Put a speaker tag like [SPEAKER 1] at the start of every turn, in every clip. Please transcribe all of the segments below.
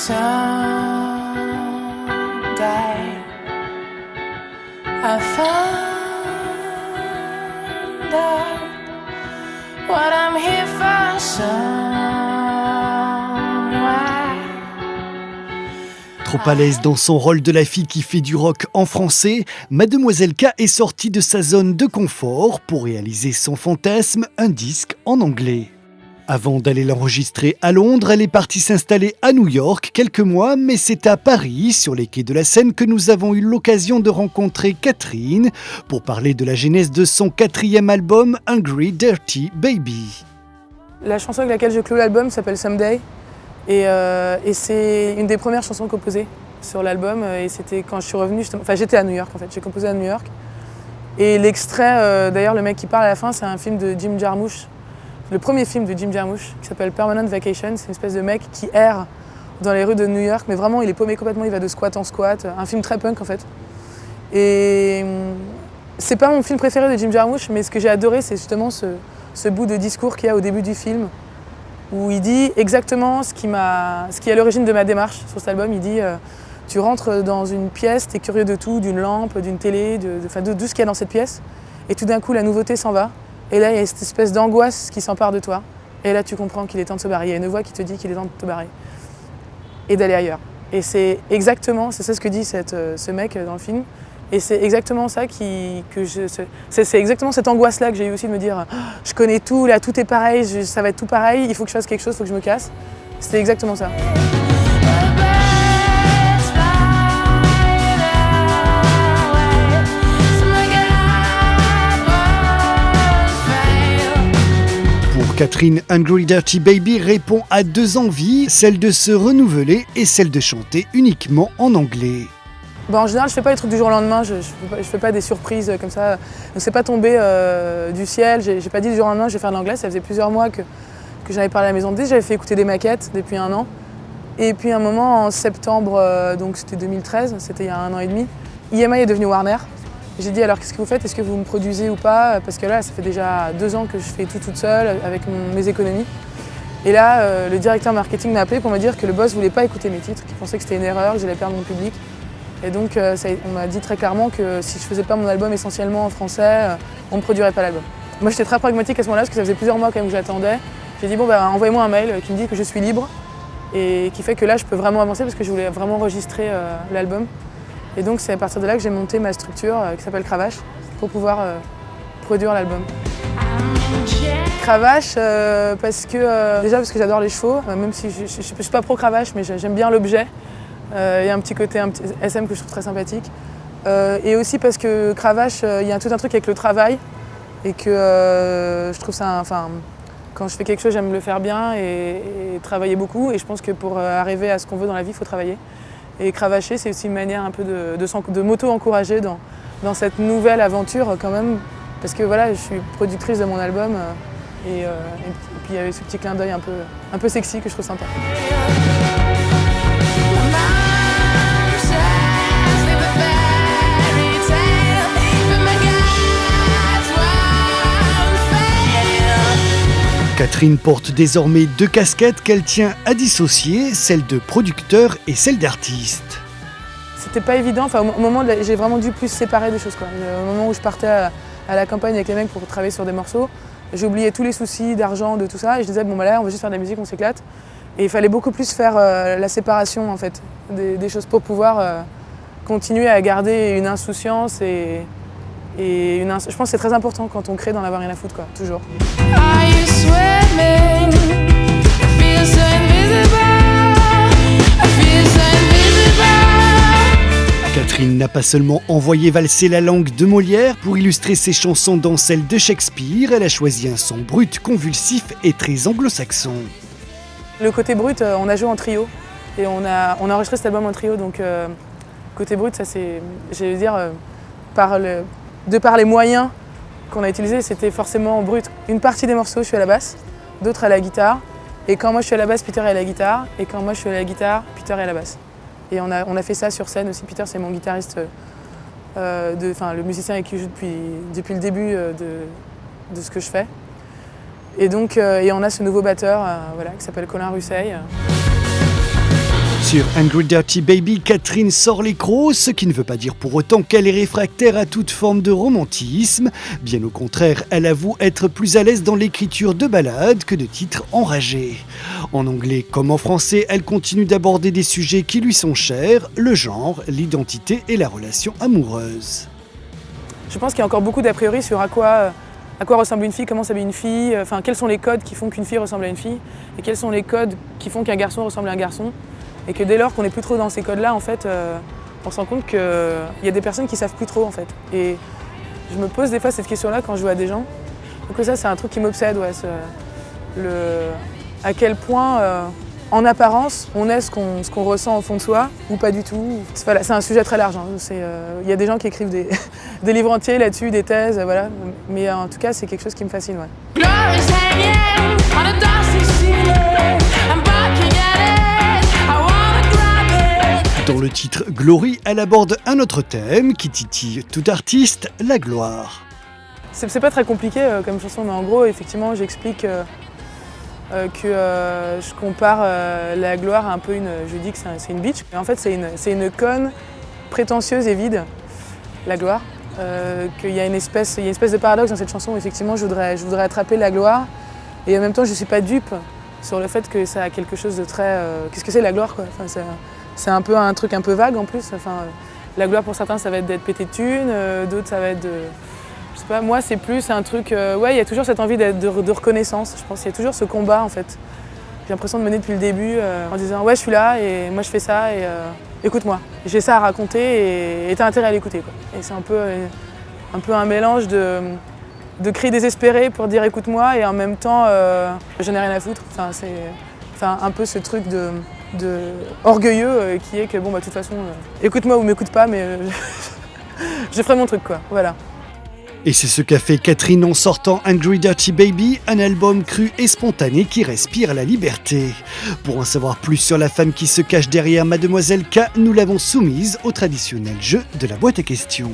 [SPEAKER 1] someday I find out what I'm here for somewhere.
[SPEAKER 2] Trop à l'aise dans son rôle de la fille qui fait du rock en français, Mademoiselle K est sortie de sa zone de confort pour réaliser son fantasme, un disque en anglais. Avant d'aller l'enregistrer à Londres, elle est partie s'installer à New York quelques mois, mais c'est à Paris, sur les quais de la Seine, que nous avons eu l'occasion de rencontrer Catherine pour parler de la genèse de son 4e album, Hungry Dirty Baby.
[SPEAKER 3] La chanson avec laquelle je clôt l'album s'appelle Someday et c'est une des premières chansons composées sur l'album et c'était quand je suis revenue, j'étais à New York en fait, j'ai composé à New York et l'extrait, d'ailleurs le mec qui parle à la fin, c'est un film de Jim Jarmusch. Le premier film de Jim Jarmusch, qui s'appelle Permanent Vacation, c'est une espèce de mec qui erre dans les rues de New York, mais vraiment il est paumé complètement, il va de squat en squat, un film très punk en fait. Et c'est pas mon film préféré de Jim Jarmusch, mais ce que j'ai adoré, c'est justement ce bout de discours qu'il y a au début du film, où il dit exactement ce qui est à l'origine de ma démarche sur cet album. Il dit tu rentres dans une pièce, t'es curieux de tout, d'une lampe, d'une télé, de tout ce qu'il y a dans cette pièce, et tout d'un coup la nouveauté s'en va. Et là, il y a cette espèce d'angoisse qui s'empare de toi. Et là, tu comprends qu'il est temps de se barrer. Il y a une voix qui te dit qu'il est temps de te barrer et d'aller ailleurs. Et c'est exactement, c'est ça ce que dit ce mec dans le film. Et c'est exactement ça c'est exactement cette angoisse-là que j'ai eu aussi de me dire oh, je connais tout, là, tout est pareil, ça va être tout pareil, il faut que je fasse quelque chose, il faut que je me casse. C'était exactement ça.
[SPEAKER 2] Catherine, Hungry Dirty Baby répond à 2 envies, celle de se renouveler et celle de chanter uniquement en anglais.
[SPEAKER 3] En général, je fais pas les trucs du jour au lendemain, je fais pas des surprises comme ça. Donc c'est pas tombé du ciel, j'ai pas dit du jour au lendemain je vais faire de l'anglais, ça faisait plusieurs mois que j'en avais parlé à la maison de disques, j'avais fait écouter des maquettes depuis 1 an. Et puis un moment en septembre, donc c'était 2013, c'était il y a 1 an et demi, EMI est devenu Warner. J'ai dit alors qu'est-ce que vous faites, est-ce que vous me produisez ou pas? Parce que là ça fait déjà 2 ans que je fais tout toute seule avec mes économies. Et là le directeur marketing m'a appelé pour me dire que le boss voulait pas écouter mes titres, qu'il pensait que c'était une erreur, que j'allais perdre mon public. Et donc on m'a dit très clairement que si je faisais pas mon album essentiellement en français, on ne produirait pas l'album. Moi j'étais très pragmatique à ce moment-là parce que ça faisait plusieurs mois quand même que j'attendais. J'ai dit bon envoyez-moi un mail qui me dit que je suis libre et qui fait que là je peux vraiment avancer parce que je voulais vraiment enregistrer l'album. Et donc c'est à partir de là que j'ai monté ma structure qui s'appelle Cravache pour pouvoir produire l'album. Cravache parce que j'adore les chevaux, même si je suis pas pro Cravache mais j'aime bien l'objet. Il y a un petit côté SM que je trouve très sympathique. Et aussi parce que Cravache, il y a tout un truc avec le travail et que je trouve ça, quand je fais quelque chose j'aime le faire bien et travailler beaucoup et je pense que pour arriver à ce qu'on veut dans la vie il faut travailler. Et cravacher, c'est aussi une manière un peu de m'auto-encourager dans cette nouvelle aventure quand même. Parce que voilà, je suis productrice de mon album et puis il y avait ce petit clin d'œil un peu sexy que je trouve sympa.
[SPEAKER 2] Catherine porte désormais 2 casquettes qu'elle tient à dissocier, celle de producteur et celle d'artiste.
[SPEAKER 3] C'était pas évident, au moment j'ai vraiment dû plus séparer des choses. Au moment où je partais à la campagne avec les mecs pour travailler sur des morceaux, j'ai oublié tous les soucis d'argent, de tout ça, et je disais là on va juste faire de la musique, on s'éclate. Et il fallait beaucoup plus faire la séparation en fait, des choses pour pouvoir continuer à garder une insouciance je pense que c'est très important quand on crée d'en avoir rien à foutre, toujours.
[SPEAKER 2] Catherine n'a pas seulement envoyé valser la langue de Molière pour illustrer ses chansons dans celle de Shakespeare, elle a choisi un son brut, convulsif et très anglo-saxon.
[SPEAKER 3] Le côté brut, on a joué en trio et on a enregistré cet album en trio, donc côté brut, ça c'est, je veux dire, de par les moyens qu'on a utilisés, c'était forcément brut. Une partie des morceaux, je suis à la basse, d'autres à la guitare, et quand moi je suis à la basse, Peter est à la guitare, et quand moi je suis à la guitare, Peter est à la basse. Et on a fait ça sur scène aussi. Peter, c'est mon guitariste, le musicien avec qui je joue depuis le début de ce que je fais. Et donc, on a ce nouveau batteur qui s'appelle Colin Russeil.
[SPEAKER 2] Sur Angry Dirty Baby, Catherine sort les crocs, ce qui ne veut pas dire pour autant qu'elle est réfractaire à toute forme de romantisme. Bien au contraire, elle avoue être plus à l'aise dans l'écriture de ballades que de titres enragés. En anglais comme en français, elle continue d'aborder des sujets qui lui sont chers, le genre, l'identité et la relation amoureuse.
[SPEAKER 3] Je pense qu'il y a encore beaucoup d'a priori sur à quoi ressemble une fille, comment s'habille une fille, enfin quels sont les codes qui font qu'une fille ressemble à une fille et quels sont les codes qui font qu'un garçon ressemble à un garçon. Et que dès lors qu'on n'est plus trop dans ces codes-là, en fait, on se rend compte qu'il y a des personnes qui savent plus trop, en fait. Et je me pose des fois cette question-là quand je vois des gens. Donc ça, c'est un truc qui m'obsède, ouais, à quel point, en apparence, on est ce qu'on ressent au fond de soi, ou pas du tout. Voilà, c'est un sujet très large. Hein. Y a des gens qui écrivent des livres entiers là-dessus, des thèses, voilà. Mais en tout cas, c'est quelque chose qui me fascine, ouais.
[SPEAKER 1] Glory's hanging on a dusty ceiling. I'm barking at it. I wanna grab it.
[SPEAKER 2] Dans le titre Glory, elle aborde un autre thème qui titille tout artiste, la gloire.
[SPEAKER 3] C'est pas très compliqué comme chanson, mais en gros, effectivement, j'explique que je compare la gloire à un peu je dis que c'est une bitch. Et en fait, c'est une conne prétentieuse et vide, la gloire. Qu'il y a une espèce de paradoxe dans cette chanson où effectivement je voudrais attraper la gloire et en même temps je suis pas dupe sur le fait que ça a quelque chose de très... Qu'est-ce que c'est la gloire, quoi? Enfin, c'est un peu un truc un peu vague en plus. Enfin, la gloire pour certains ça va être d'être pété de thunes, d'autres ça va être de... Je sais pas, moi c'est plus un truc... ouais, il y a toujours cette envie de reconnaissance, je pense. Il y a toujours ce combat en fait. J'ai l'impression de mener depuis le début en disant ouais je suis là et moi je fais ça et écoute-moi. J'ai ça à raconter et t'as intérêt à l'écouter, quoi. Et c'est un peu un mélange de cris désespérés pour dire écoute-moi et en même temps j'en ai rien à foutre. Enfin, c'est un peu ce truc de orgueilleux qui est que bon bah de toute façon écoute-moi ou m'écoute pas mais je ferai mon truc, quoi. Voilà.
[SPEAKER 2] Et c'est ce qu'a fait Catherine en sortant Angry Dirty Baby, un album cru et spontané qui respire la liberté. Pour en savoir plus sur la femme qui se cache derrière Mademoiselle K, nous l'avons soumise au traditionnel jeu de la boîte à questions.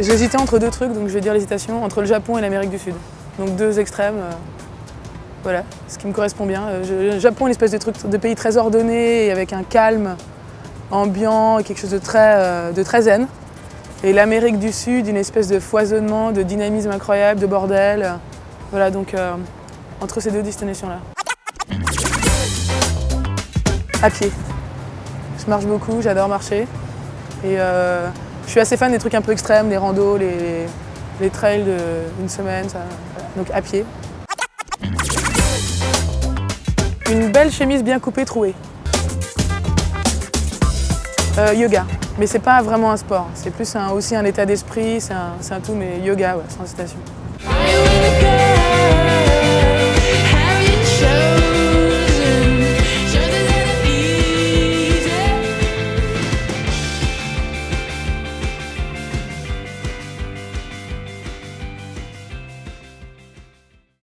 [SPEAKER 3] J'hésitais entre deux trucs, donc je vais dire l'hésitation, entre le Japon et l'Amérique du Sud. Donc deux extrêmes, voilà, ce qui me correspond bien. Le Japon, une espèce de pays très ordonné et avec un calme ambiant et quelque chose de très zen. Et l'Amérique du Sud, une espèce de foisonnement, de dynamisme incroyable, de bordel. Voilà, donc entre ces deux destinations-là. À pied. Je marche beaucoup, j'adore marcher. Et je suis assez fan des trucs un peu extrêmes, les randos, les trails d'une semaine, ça, voilà. Donc à pied. Une belle chemise bien coupée, trouée. Yoga, mais c'est pas vraiment un sport, c'est plus aussi un état d'esprit, c'est un tout, mais yoga, ouais, sans hésitation.